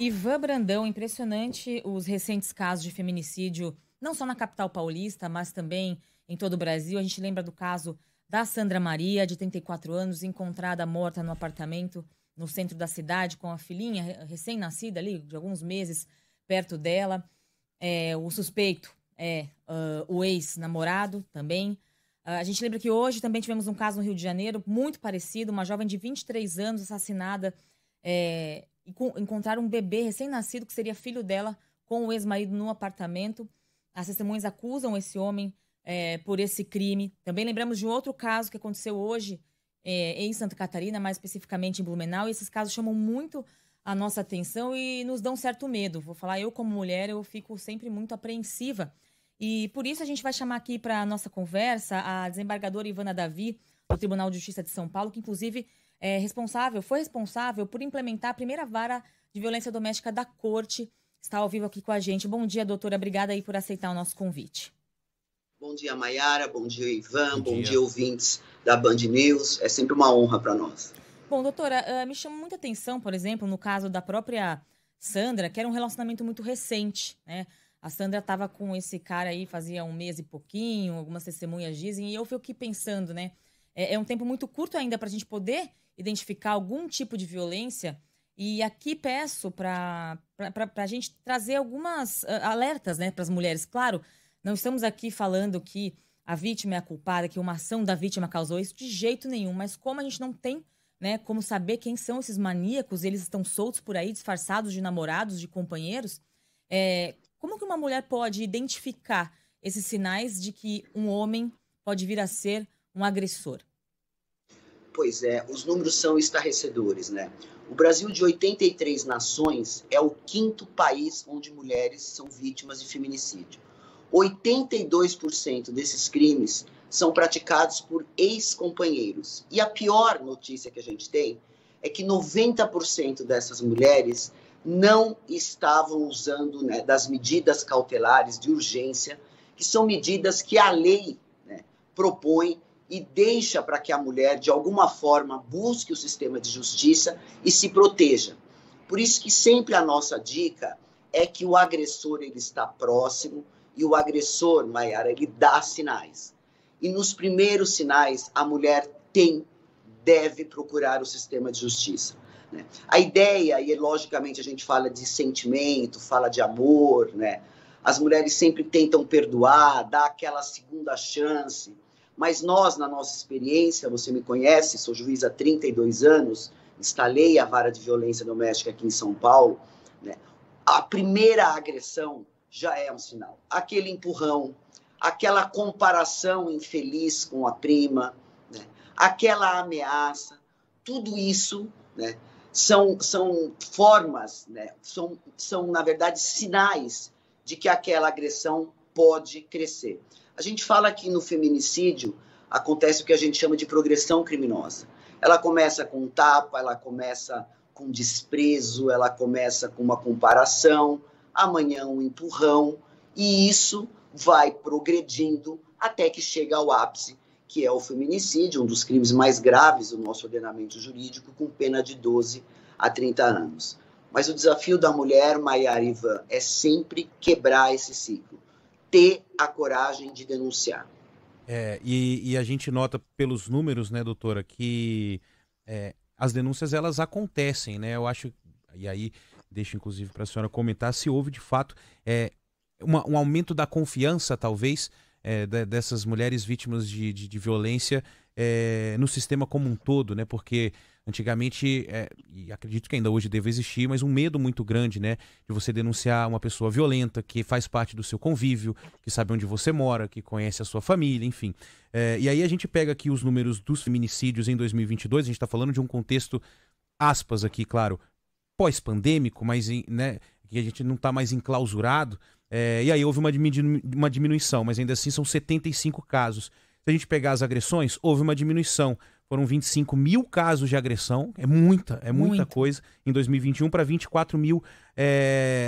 Ivan Brandão, impressionante os recentes casos de feminicídio, não só na capital paulista, mas também em todo o Brasil. A gente lembra do caso da Sandra Maria, de 34 anos, encontrada morta no apartamento no centro da cidade, com a filhinha recém-nascida ali, de alguns meses, perto dela. O suspeito é o ex-namorado também. A gente lembra que hoje também tivemos um caso no Rio de Janeiro, muito parecido, uma jovem de 23 anos assassinada, encontraram um bebê recém-nascido que seria filho dela com o ex-marido no apartamento. As testemunhas acusam esse homem por esse crime. Também lembramos de um outro caso que aconteceu hoje em Santa Catarina, mais especificamente em Blumenau. E esses casos chamam muito a nossa atenção e nos dão certo medo. Vou falar, eu como mulher, eu fico sempre muito apreensiva. E por isso a gente vai chamar aqui para a nossa conversa a desembargadora Ivana Davi, do Tribunal de Justiça de São Paulo, que inclusive foi responsável por implementar a primeira vara de violência doméstica da Corte. Está ao vivo aqui com a gente. Bom dia, doutora. Obrigada aí por aceitar o nosso convite. Bom dia, Mayara. Bom dia, Ivan. Bom dia, ouvintes da Band News. É sempre uma honra para nós. Bom, doutora, me chama muita atenção, por exemplo, no caso da própria Sandra, que era um relacionamento muito recente, né? A Sandra estava com esse cara aí fazia um mês e pouquinho, algumas testemunhas dizem, e eu fico aqui pensando, né? É um tempo muito curto ainda para a gente poder identificar algum tipo de violência. E aqui peço para a gente trazer algumas alertas, né, para as mulheres. Claro, não estamos aqui falando que a vítima é a culpada, que uma ação da vítima causou isso, de jeito nenhum. Mas como a gente não tem, né, como saber quem são esses maníacos, eles estão soltos por aí, disfarçados de namorados, de companheiros, como que uma mulher pode identificar esses sinais de que um homem pode vir a ser um agressor? Pois é, os números são estarrecedores, né? O Brasil, de 83 nações, é o quinto país onde mulheres são vítimas de feminicídio. 82% desses crimes são praticados por ex-companheiros. E a pior notícia que a gente tem é que 90% dessas mulheres não estavam usando, né, das medidas cautelares de urgência, que são medidas que a lei, né, propõe e deixa para que a mulher, de alguma forma, busque o sistema de justiça e se proteja. Por isso que sempre a nossa dica é que o agressor ele está próximo e o agressor, Mayara, ele dá sinais. E nos primeiros sinais, a mulher deve procurar o sistema de justiça. Né? A ideia, e logicamente a gente fala de sentimento, fala de amor, né? As mulheres sempre tentam perdoar, dar aquela segunda chance. Mas nós, na nossa experiência, você me conhece, sou juiz há 32 anos, instalei a vara de violência doméstica aqui em São Paulo, né? A primeira agressão já é um sinal. Aquele empurrão, aquela comparação infeliz com a prima, né? Aquela ameaça, tudo isso, né, são formas, né, são, na verdade, sinais de que aquela agressão pode crescer. A gente fala que no feminicídio acontece o que a gente chama de progressão criminosa. Ela começa com um tapa, ela começa com desprezo, ela começa com uma comparação, amanhã um empurrão, e isso vai progredindo até que chega ao ápice, que é o feminicídio, um dos crimes mais graves do nosso ordenamento jurídico, com pena de 12 a 30 anos. Mas o desafio da mulher, Mayara e Ivan, é sempre quebrar esse ciclo. Ter a coragem de denunciar. E a gente nota pelos números, né, doutora, que as denúncias elas acontecem, né? Eu acho, e aí deixo inclusive para a senhora comentar se houve de fato um aumento da confiança, talvez, dessas mulheres vítimas de violência no sistema como um todo, né? Porque antigamente, e acredito que ainda hoje deve existir, mas um medo muito grande, né? De você denunciar uma pessoa violenta, que faz parte do seu convívio, que sabe onde você mora, que conhece a sua família, enfim. E aí a gente pega aqui os números dos feminicídios em 2022, a gente está falando de um contexto, aspas aqui, claro, pós-pandêmico, mas né, que a gente não está mais enclausurado, e aí houve uma diminuição, mas ainda assim são 75 casos. Se a gente pegar as agressões, houve uma diminuição. Foram 25 mil casos de agressão, é muita coisa, em 2021 para 24 mil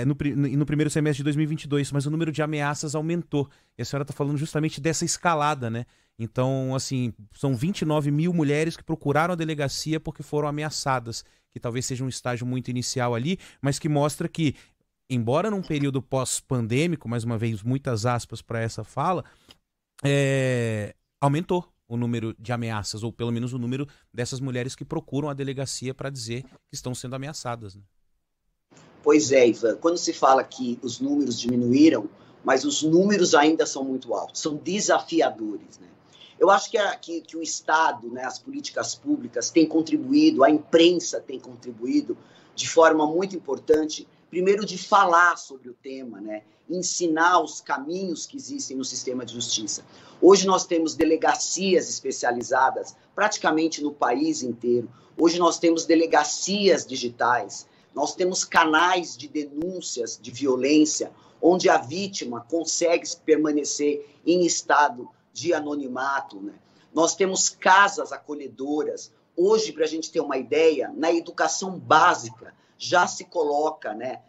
no primeiro semestre de 2022, mas o número de ameaças aumentou. E a senhora está falando justamente dessa escalada, né? Então, assim, são 29 mil mulheres que procuraram a delegacia porque foram ameaçadas, que talvez seja um estágio muito inicial ali, mas que mostra que, embora num período pós-pandêmico, mais uma vez, muitas aspas para essa fala, aumentou o número de ameaças, ou pelo menos o número dessas mulheres que procuram a delegacia para dizer que estão sendo ameaçadas, né? Pois é, Ivan, quando se fala que os números diminuíram, mas os números ainda são muito altos, são desafiadores, né? Eu acho que o Estado, né, as políticas públicas têm contribuído, a imprensa tem contribuído de forma muito importante, primeiro de falar sobre o tema, né, ensinar os caminhos que existem no sistema de justiça. Hoje nós temos delegacias especializadas praticamente no país inteiro. Hoje nós temos delegacias digitais. Nós temos canais de denúncias de violência, onde a vítima consegue permanecer em estado de anonimato, né? Nós temos casas acolhedoras. Hoje, para a gente ter uma ideia, na educação básica já se coloca, né,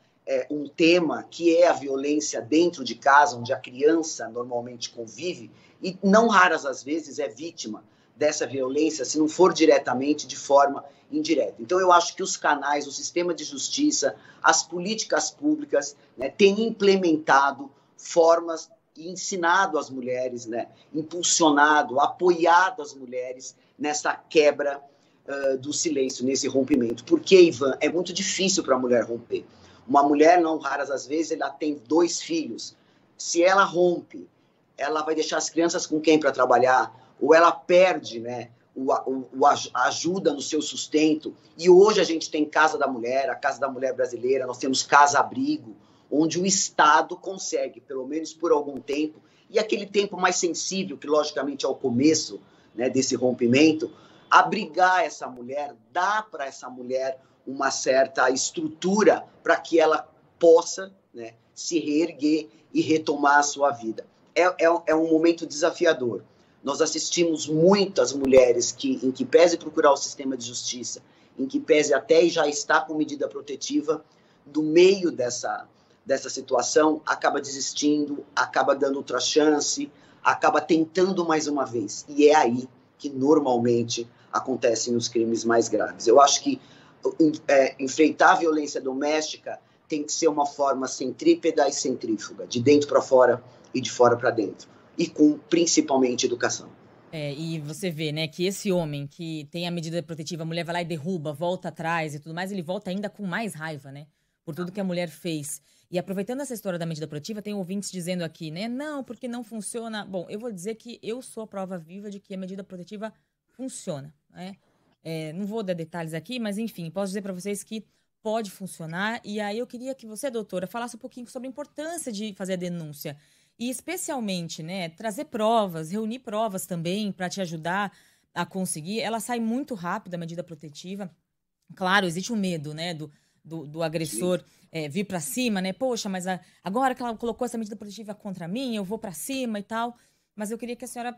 um tema que é a violência dentro de casa, onde a criança normalmente convive, e não raras as vezes é vítima dessa violência, se não for diretamente, de forma indireta. Então, eu acho que os canais, o sistema de justiça, as políticas públicas, né, têm implementado formas e ensinado as mulheres, né, impulsionado, apoiado as mulheres nessa quebra do silêncio, nesse rompimento. Porque, Ivan, é muito difícil para a mulher romper. Uma mulher, não raras às vezes, ela tem 2 filhos. Se ela rompe, ela vai deixar as crianças com quem para trabalhar? Ou ela perde, né, a ajuda no seu sustento. E hoje a gente tem Casa da Mulher, a Casa da Mulher brasileira, nós temos Casa Abrigo, onde o Estado consegue, pelo menos por algum tempo, e aquele tempo mais sensível, que logicamente é o começo, né, desse rompimento, abrigar essa mulher, dar para essa mulher uma certa estrutura para que ela possa, né, se reerguer e retomar a sua vida. É um momento desafiador. Nós assistimos muitas mulheres em que pese procurar o sistema de justiça, em que pese até já está com medida protetiva, do meio dessa situação, acaba desistindo, acaba dando outra chance, acaba tentando mais uma vez. E é aí que normalmente acontecem os crimes mais graves. Eu acho que enfrentar a violência doméstica tem que ser uma forma centrípeta e centrífuga, de dentro para fora e de fora para dentro. E com, principalmente, educação. E você vê, né, que esse homem que tem a medida protetiva, a mulher vai lá e derruba, volta atrás e tudo mais, ele volta ainda com mais raiva, né, por tudo que a mulher fez. E aproveitando essa história da medida protetiva, tem ouvintes dizendo aqui, né, não, porque não funciona. Bom, eu vou dizer que eu sou a prova viva de que a medida protetiva funciona, né? Não vou dar detalhes aqui, mas enfim, posso dizer para vocês que pode funcionar. E aí eu queria que você, doutora, falasse um pouquinho sobre a importância de fazer a denúncia. E especialmente, né, trazer provas, reunir provas também para te ajudar a conseguir. Ela sai muito rápido, a medida protetiva. Claro, existe um medo, né, do agressor vir para cima, né? Poxa, mas agora que ela colocou essa medida protetiva contra mim, eu vou para cima e tal. Mas eu queria que a senhora,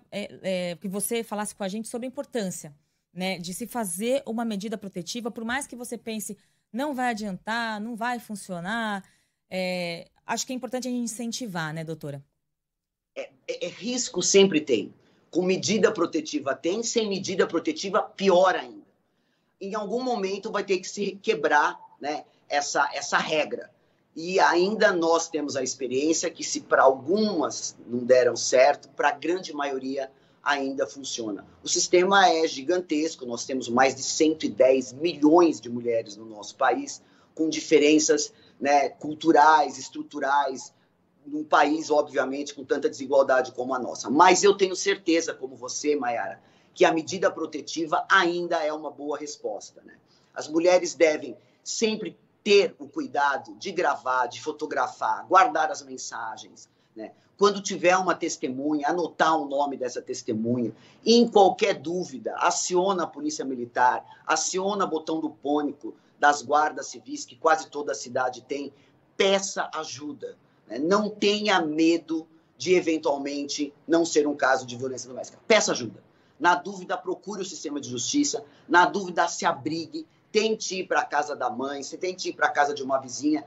que você falasse com a gente sobre a importância, né, de se fazer uma medida protetiva, por mais que você pense, não vai adiantar, não vai funcionar. Acho que é importante a gente incentivar, né, doutora? Risco sempre tem. Com medida protetiva tem, sem medida protetiva, pior ainda. Em algum momento vai ter que se quebrar, né, essa regra. E ainda nós temos a experiência que, se para algumas não deram certo, para a grande maioria ainda funciona. O sistema é gigantesco, nós temos mais de 110 milhões de mulheres no nosso país, com diferenças, né, culturais, estruturais, num país, obviamente, com tanta desigualdade como a nossa. Mas eu tenho certeza, como você, Mayara, que a medida protetiva ainda é uma boa resposta, né? As mulheres devem sempre ter o cuidado de gravar, de fotografar, guardar as mensagens, né? Quando tiver uma testemunha, anotar o nome dessa testemunha. E, em qualquer dúvida, aciona a Polícia Militar, aciona o botão do pânico das guardas civis, que quase toda a cidade tem. Peça ajuda, né? Não tenha medo de, eventualmente, não ser um caso de violência doméstica. Peça ajuda. Na dúvida, procure o sistema de justiça. Na dúvida, se abrigue. Tente ir para a casa da mãe, você tente ir para a casa de uma vizinha.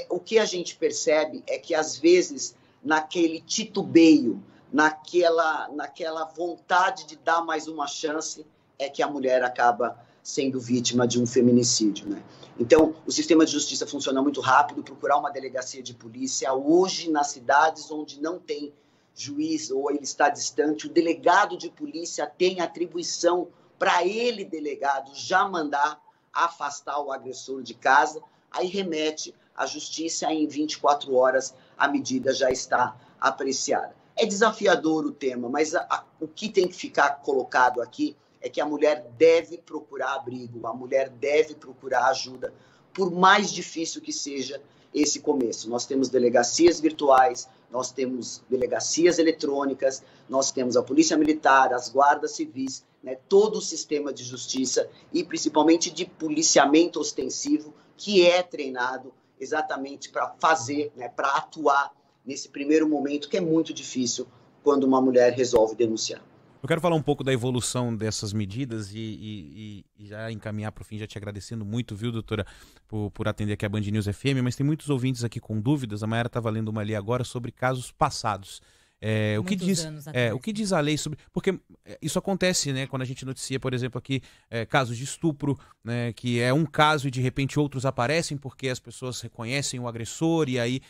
O que a gente percebe é que, às vezes, naquele titubeio, naquela vontade de dar mais uma chance, é que a mulher acaba sendo vítima de um feminicídio, né? Então, o sistema de justiça funciona muito rápido. Procurar uma delegacia de polícia hoje nas cidades onde não tem juiz ou ele está distante, o delegado de polícia tem atribuição para ele, delegado, já mandar afastar o agressor de casa, aí remete à justiça e em 24 horas a medida já está apreciada. É desafiador o tema, mas o que tem que ficar colocado aqui é que a mulher deve procurar abrigo, a mulher deve procurar ajuda, por mais difícil que seja esse começo. Nós temos delegacias virtuais, nós temos delegacias eletrônicas, nós temos a Polícia Militar, as guardas civis, né, todo o sistema de justiça e principalmente de policiamento ostensivo, que é treinado exatamente para fazer, né, para atuar nesse primeiro momento que é muito difícil quando uma mulher resolve denunciar. Eu quero falar um pouco da evolução dessas medidas e já encaminhar para o fim, já te agradecendo muito, viu, doutora, por atender aqui a Band News FM, mas tem muitos ouvintes aqui com dúvidas. A Mayara estava lendo uma ali agora sobre casos passados. O que diz a lei sobre... Porque isso acontece, né, quando a gente noticia, por exemplo, aqui casos de estupro, né, que é um caso e de repente outros aparecem porque as pessoas reconhecem o agressor e aí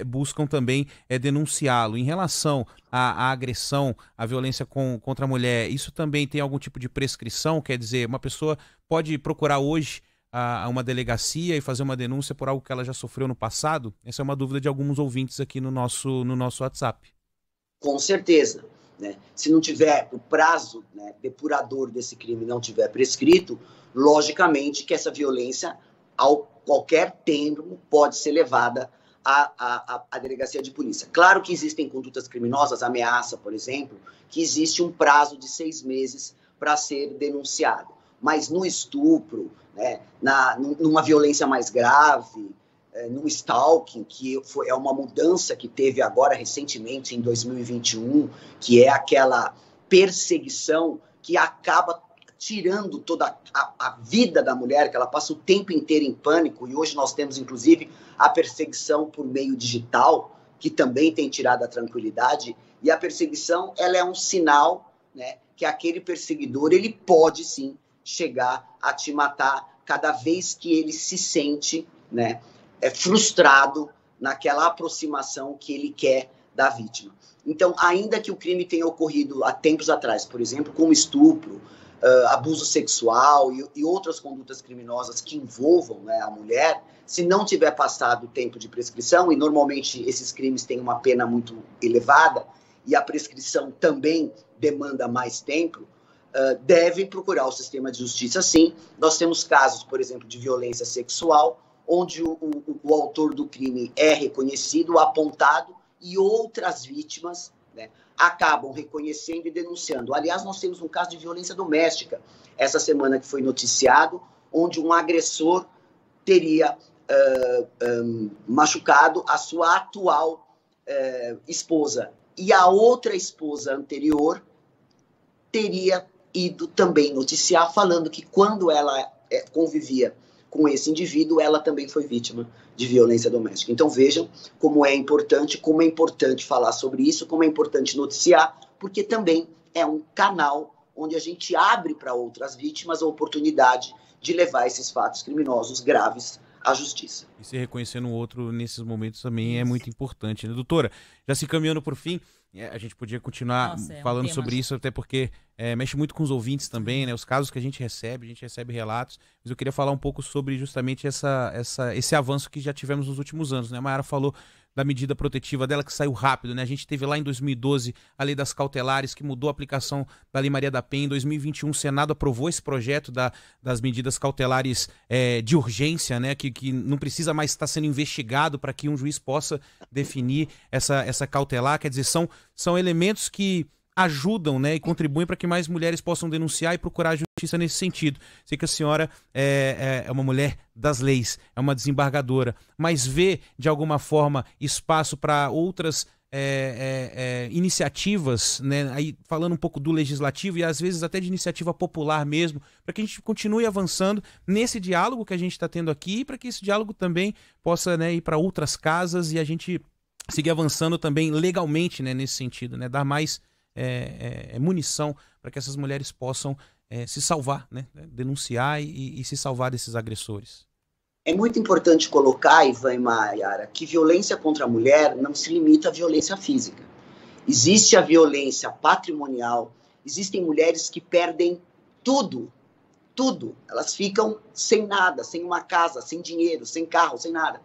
buscam também denunciá-lo. Em relação à agressão, à violência contra a mulher, isso também tem algum tipo de prescrição? Quer dizer, uma pessoa pode procurar hoje a uma delegacia e fazer uma denúncia por algo que ela já sofreu no passado? Essa é uma dúvida de alguns ouvintes aqui no nosso WhatsApp. Com certeza, né? Se não tiver o prazo, né, depurador desse crime não tiver prescrito, logicamente que essa violência, ao qualquer termo, pode ser levada à delegacia de polícia. Claro que existem condutas criminosas, ameaça, por exemplo, que existe um prazo de 6 meses para ser denunciado. Mas no estupro, né, numa violência mais grave, no stalking, que é uma mudança que teve agora recentemente, em 2021, que é aquela perseguição que acaba tirando toda a vida da mulher, que ela passa o tempo inteiro em pânico, e hoje nós temos, inclusive, a perseguição por meio digital, que também tem tirado a tranquilidade, e a perseguição, ela é um sinal, né, que aquele perseguidor, ele pode, sim, chegar a te matar cada vez que ele se sente, né, frustrado naquela aproximação que ele quer da vítima. Então, ainda que o crime tenha ocorrido há tempos atrás, por exemplo, como estupro, abuso sexual e outras condutas criminosas que envolvam, né, a mulher, se não tiver passado o tempo de prescrição, e normalmente esses crimes têm uma pena muito elevada, e a prescrição também demanda mais tempo, deve procurar o sistema de justiça, sim. Nós temos casos, por exemplo, de violência sexual, onde o autor do crime é reconhecido, apontado, e outras vítimas, né, acabam reconhecendo e denunciando. Aliás, nós temos um caso de violência doméstica, essa semana que foi noticiado, onde um agressor teria machucado a sua atual esposa. E a outra esposa anterior teria ido também noticiar, falando que quando ela convivia com esse indivíduo, ela também foi vítima de violência doméstica. Então vejam como é importante falar sobre isso, como é importante noticiar, porque também é um canal onde a gente abre para outras vítimas a oportunidade de levar esses fatos criminosos graves à justiça. E se reconhecer no outro nesses momentos também é muito importante, né? Doutora, já se caminhando por fim, a gente podia continuar falando sobre isso, até porque mexe muito com os ouvintes também, né? Os casos que a gente recebe relatos, mas eu queria falar um pouco sobre justamente esse avanço que já tivemos nos últimos anos, né? A Mayara falou da medida protetiva dela, que saiu rápido, né? A gente teve lá em 2012 a lei das cautelares, que mudou a aplicação da Lei Maria da Penha. Em 2021 o Senado aprovou esse projeto das medidas cautelares de urgência, né? Que não precisa mais estar sendo investigado para que um juiz possa definir essa cautelar. Quer dizer, são elementos que ajudam, né, e contribuem para que mais mulheres possam denunciar e procurar justiça nesse sentido. Sei que a senhora é uma mulher das leis, é uma desembargadora, mas vê, de alguma forma, espaço para outras iniciativas, né, aí falando um pouco do legislativo e às vezes até de iniciativa popular mesmo, para que a gente continue avançando nesse diálogo que a gente está tendo aqui, para que esse diálogo também possa, né, ir para outras casas e a gente seguir avançando também legalmente, né, nesse sentido, né, dar mais munição para que essas mulheres possam se salvar, né? Denunciar e se salvar desses agressores. É muito importante colocar, Ivan e Mayara, que violência contra a mulher não se limita à violência física. Existe a violência patrimonial, existem mulheres que perdem tudo, tudo. Elas ficam sem nada, sem uma casa, sem dinheiro, sem carro, sem nada.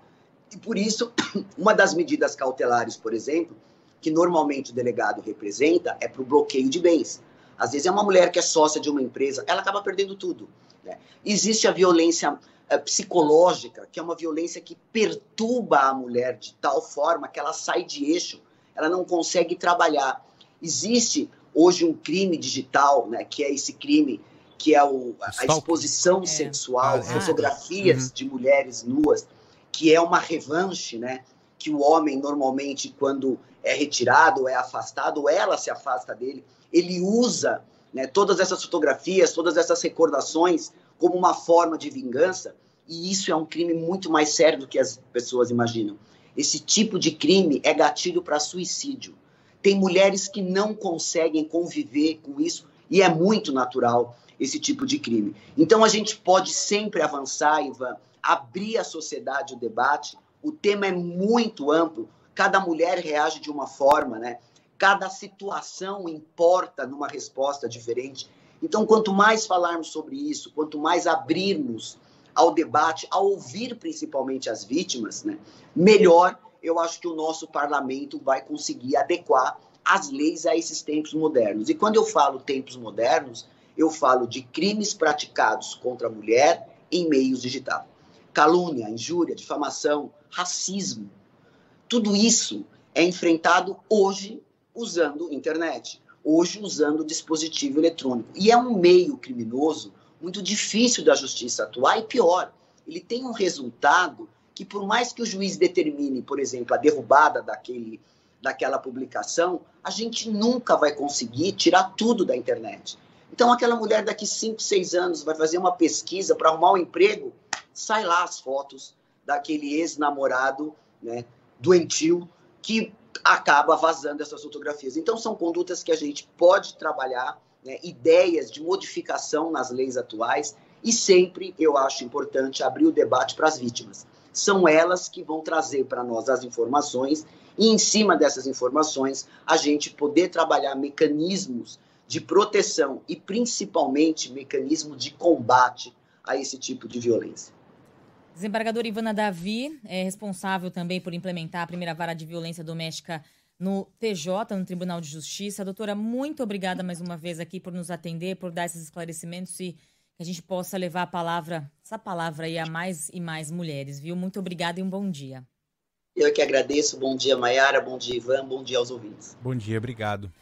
E por isso, uma das medidas cautelares, por exemplo, que normalmente o delegado representa, é para o bloqueio de bens. Às vezes é uma mulher que é sócia de uma empresa, ela acaba perdendo tudo, né? Existe a violência psicológica, que é uma violência que perturba a mulher de tal forma que ela sai de eixo, ela não consegue trabalhar. Existe hoje um crime digital, né, que é esse crime que é a exposição sexual, fotografias de mulheres nuas, que é uma revanche, né, que o homem normalmente, quando é retirado, ou é afastado, ou ela se afasta dele, ele usa, né, todas essas fotografias, todas essas recordações como uma forma de vingança, e isso é um crime muito mais sério do que as pessoas imaginam. Esse tipo de crime é gatilho para suicídio. Tem mulheres que não conseguem conviver com isso, e é muito natural esse tipo de crime. Então a gente pode sempre avançar, Ivan, abrir a sociedade, o debate. O tema é muito amplo, cada mulher reage de uma forma, né? Cada situação importa numa resposta diferente. Então, quanto mais falarmos sobre isso, quanto mais abrirmos ao debate, a ouvir principalmente as vítimas, né, melhor eu acho que o nosso parlamento vai conseguir adequar as leis a esses tempos modernos. E quando eu falo tempos modernos, eu falo de crimes praticados contra a mulher em meios digitais. Calúnia, injúria, difamação, racismo. Tudo isso é enfrentado hoje usando internet, hoje usando dispositivo eletrônico. E é um meio criminoso muito difícil da justiça atuar, e pior, ele tem um resultado que, por mais que o juiz determine, por exemplo, a derrubada daquela publicação, a gente nunca vai conseguir tirar tudo da internet. Então, aquela mulher daqui 5, 6 anos vai fazer uma pesquisa para arrumar um emprego, sai lá as fotos daquele ex-namorado, né, doentio, que acaba vazando essas fotografias. Então, são condutas que a gente pode trabalhar, né, ideias de modificação nas leis atuais, e sempre eu acho importante abrir o debate para as vítimas. São elas que vão trazer para nós as informações, e em cima dessas informações a gente poder trabalhar mecanismos de proteção e principalmente mecanismo de combate a esse tipo de violência. Desembargadora Ivana Davi é responsável também por implementar a primeira vara de violência doméstica no TJ, no Tribunal de Justiça. Doutora, muito obrigada mais uma vez aqui por nos atender, por dar esses esclarecimentos e que a gente possa levar essa palavra aí a mais e mais mulheres, viu? Muito obrigada e um bom dia. Eu que agradeço. Bom dia, Mayara. Bom dia, Ivan. Bom dia aos ouvintes. Bom dia, obrigado.